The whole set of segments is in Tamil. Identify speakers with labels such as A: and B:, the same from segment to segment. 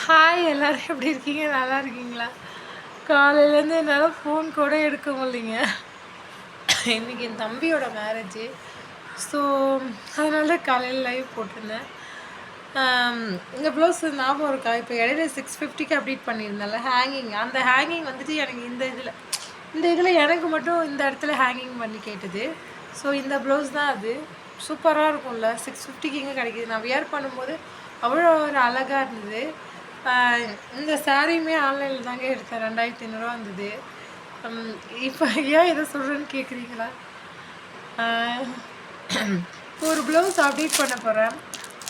A: ஹாய் எல்லோரும் எப்படி இருக்கீங்க? நல்லா இருக்கீங்களா? காலையிலேருந்து என்னால் ஃபோன் கூட எடுக்க முடியலைங்க. இன்றைக்கி என் தம்பியோட மேரேஜு. ஸோ அதனால காலையில் லைவ் போட்டிருந்தேன். இந்த ப்ளவுஸ் ஞாபகம் இருக்கா? இப்போ இடையில 650க்கு அப்டேட் பண்ணியிருந்தேன்ல ஹேங்கிங். அந்த ஹேங்கிங் வந்துட்டு எனக்கு இந்த இதில் எனக்கு மட்டும் இந்த இடத்துல ஹேங்கிங் பண்ணி கேட்டுது. ஸோ இந்த ப்ளவுஸ் தான் அது. சூப்பராக இருக்கும்ல, 650க்கு எங்கே கிடைக்கிது? நான் வியர் பண்ணும்போது அவ்வளோ ஒரு அழகாக இருந்தது. இந்த சாரியுமே ஆன்லைனில் தாங்க எடுத்தேன். 2500 வந்தது. இப்போ ஏன் இதை சொல்கிறேன்னு கேட்குறீங்களா? ஒரு ப்ளவுஸ் அப்டேட் பண்ண போகிறேன்.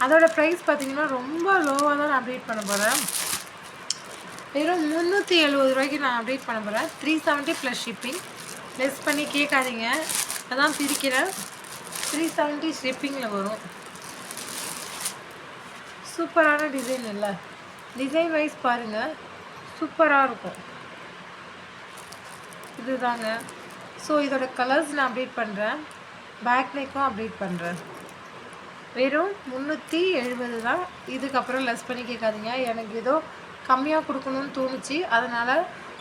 A: அதோட ப்ரைஸ் பார்த்தீங்கன்னா ரொம்ப லோவாக தான் நான் அப்டேட் பண்ண போகிறேன். வெறும் 370 ரூபாய்க்கு நான் அப்டேட் பண்ண போகிறேன். 370 ப்ளஸ் ஷிப்பிங். லெஸ் பண்ணி கேட்காதீங்க, அதான் பிரிக்கிறேன். 370 ஷிப்பிங்கில் வரும். சூப்பரான டிசைன் இல்லை? டிசைன் வைஸ் பாருங்கள், சூப்பராக இருக்கும். இதுதாங்க. ஸோ இதோட கலர்ஸ் நான் அப்டேட் பண்ணுறேன். பேக் நெக்கும் அப்டேட் பண்ணுறேன். வெறும் 370 தான். இதுக்கப்புறம் லெஸ் பண்ணி கேட்காதீங்க. எனக்கு ஏதோ கம்மியாக கொடுக்கணும்னு தோணுச்சு, அதனால்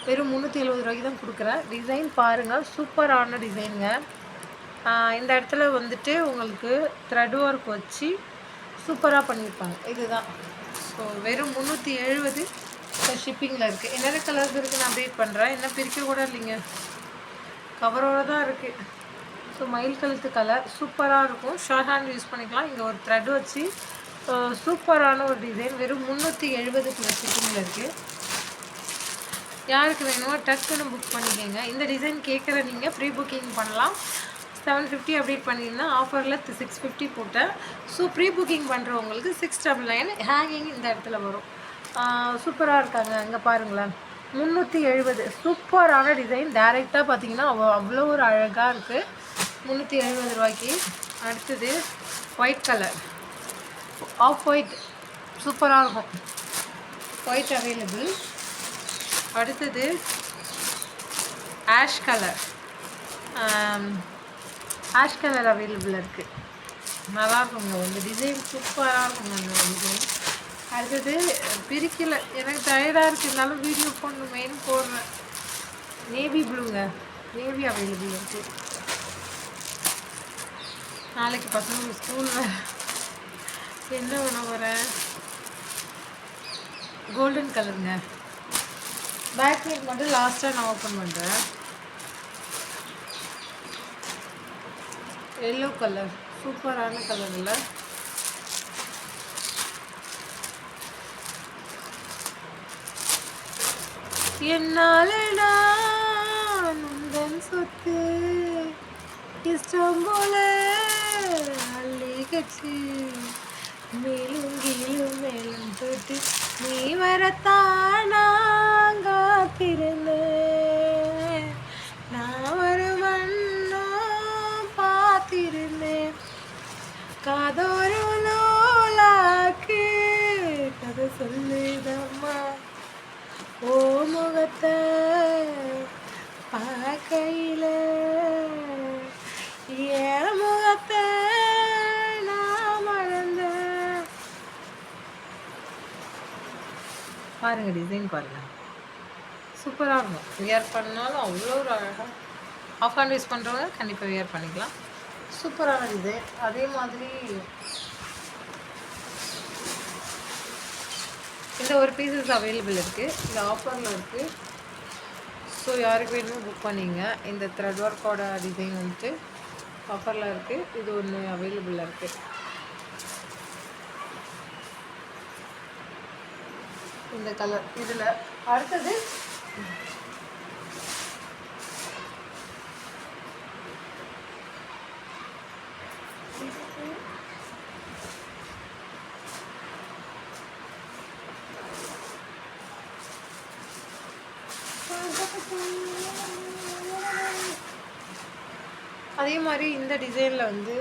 A: வெறும் 370 ரூபாய்க்கு தான் கொடுக்குறேன். டிசைன் பாருங்கள், சூப்பரான டிசைனுங்க. இந்த இடத்துல வந்துட்டு உங்களுக்கு த்ரெட் ஒர்க் வச்சு சூப்பராக பண்ணியிருப்பாங்க. இதுதான். ஸோ வெறும் 370 ஷிப்பிங்கில் இருக்குது. என்னென்ன கலர்ஸ் இருக்குது நான் அப்டேட் பண்ணுறேன். என்ன பிரிக்க கூட இல்லைங்க, கவரோடு தான் இருக்குது. ஸோ மயில் கழுத்து கலர் சூப்பராக இருக்கும். ஷார்ட் ஹேண்ட் யூஸ் பண்ணிக்கலாம். இங்கே ஒரு த்ரெட் வச்சு சூப்பரான ஒரு டிசைன். வெறும் 370 ஷிப்பிங்கில் இருக்குது. யாருக்கு வேணுமோ டக்குன்னு புக் பண்ணிக்கோங்க. இந்த டிசைன் கேட்குற நீங்கள் ப்ரீ புக்கிங் பண்ணலாம். 750 அப்டேட் பண்ணியிருந்தேன். ஆஃபரில் 650 போட்டேன். ஸோ ப்ரீ புக்கிங் பண்ணுறவங்களுக்கு 699 ஹேங்கிங் இந்த இடத்துல வரும். சூப்பராக இருக்காங்க. அங்கே பாருங்களேன், 370 சூப்பரான டிசைன். டேரெக்டாக பார்த்தீங்கன்னா அவ்வளோ ஒரு அழகாக இருக்குது. 370 ரூபாய்க்கு. அடுத்தது ஒயிட் கலர், ஆஃப் ஒயிட் சூப்பராக இருக்கும். White available. அடுத்தது ash colour, ash colour available இருக்குது. நல்லாயிருக்குங்க. உங்கள் டிசைன் சூப்பராக இருக்குங்க அந்த டிசைன். அடுத்தது பிரிக்கலை, எனக்கு டயர்டாக இருக்குதுனாலும் வீடியோ போடணுமேனு போடுறேன். நேவி ப்ளூங்க, நேவி அவைலபிள் இருக்குது. நாளைக்கு பசங்களுக்கு ஸ்கூல் என்ன பண்ண போகிறேன்? கோல்டன் கலருங்க. பேக் நெக் மட்டும் லாஸ்ட்டாக நான் ஓப்பன் பண்ணுறேன். எல்லோ கலர் சூப்பரான கலர் இல்லை? என்னால் நான் உந்தன் சொத்து இஷ்டம் போல அள்ளி கட்சி மேலும் கீழும் மேலும் தொட்டு நீ வரத்தான் நான் காத்திருந்தேன். நான் ஒரு வண்ணம் பார்த்திருந்தேன். காதோரு நூலாக்கு கதை சொல்லுதம்மா, ஓ முகத்தை பார்க்கையில என் முகத்தை நான் மறந்தேன். பாருங்கள், டிசைன் பாருங்கள், சூப்பராக இருக்கும். வியர் பண்ணாலும் அவ்வளோ ஒரு அழகாக. ஆஃப் ஹேண்ட் யூஸ் பண்ணுறவங்க கண்டிப்பாக வியர் பண்ணிக்கலாம். சூப்பரான டிசைன். அதே மாதிரி இந்த ஒரு பீசஸ் அவைலபிள் இருக்குது. இந்த ஆஃபரில் இருக்குது. ஸோ யாருக்கு வேணுமோ புக் பண்ணிங்க. இந்த த்ரெட் ஒர்க்கோட டிசைன் வந்துட்டு ஆஃபரில் இருக்குது. இது ஒன்று அவைலபிளாக இருக்குது. இந்த கலர் இதில். அடுத்தது அதே மாதிரி இந்த டிசைனில் வந்து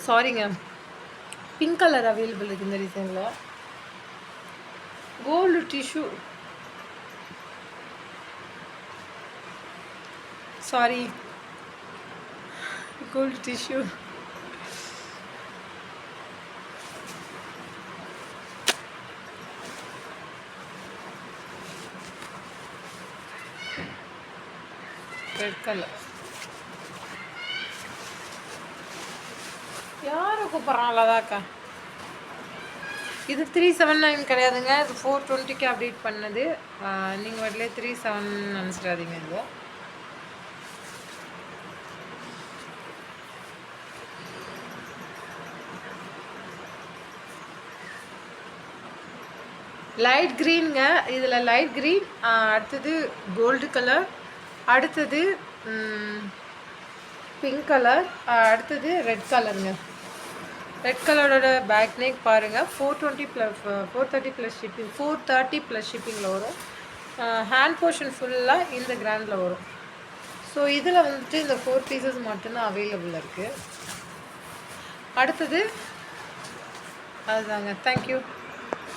A: சாரிங்க, பிங்க் கலர் அவைலபிள் இருக்குது இந்த டிசைனில். Gold tissue, sorry gold tissue. Red colour. யாரை கூப்பிட்றாங்களா அதாக்கா? இது 379 கிடையாதுங்க, இது 420க்கு அப்டேட் பண்ணது. நீங்கள் வரல 37 நினச்சிடாதீங்க. இது லைட் க்ரீனுங்க. இதில் லைட் க்ரீன், அடுத்தது கோல்டு கலர், அடுத்தது பிங்க் கலர், அடுத்தது ரெட் கலருங்க. ரெட் கலரோட பேக் நெக் பாருங்கள். 430 ப்ளஸ் ஷிப்பிங், 430 ப்ளஸ் ஷிப்பிங்கில் வரும். ஹேண்ட் போர்ஷன் ஃபுல்லாக இந்த கிராண்டில் வரும். ஸோ இதில் வந்துட்டு இந்த 4 பீசஸ் மட்டும்தான் அவைலபிள் இருக்குது. அடுத்தது அதுதாங்க. தேங்க்யூ.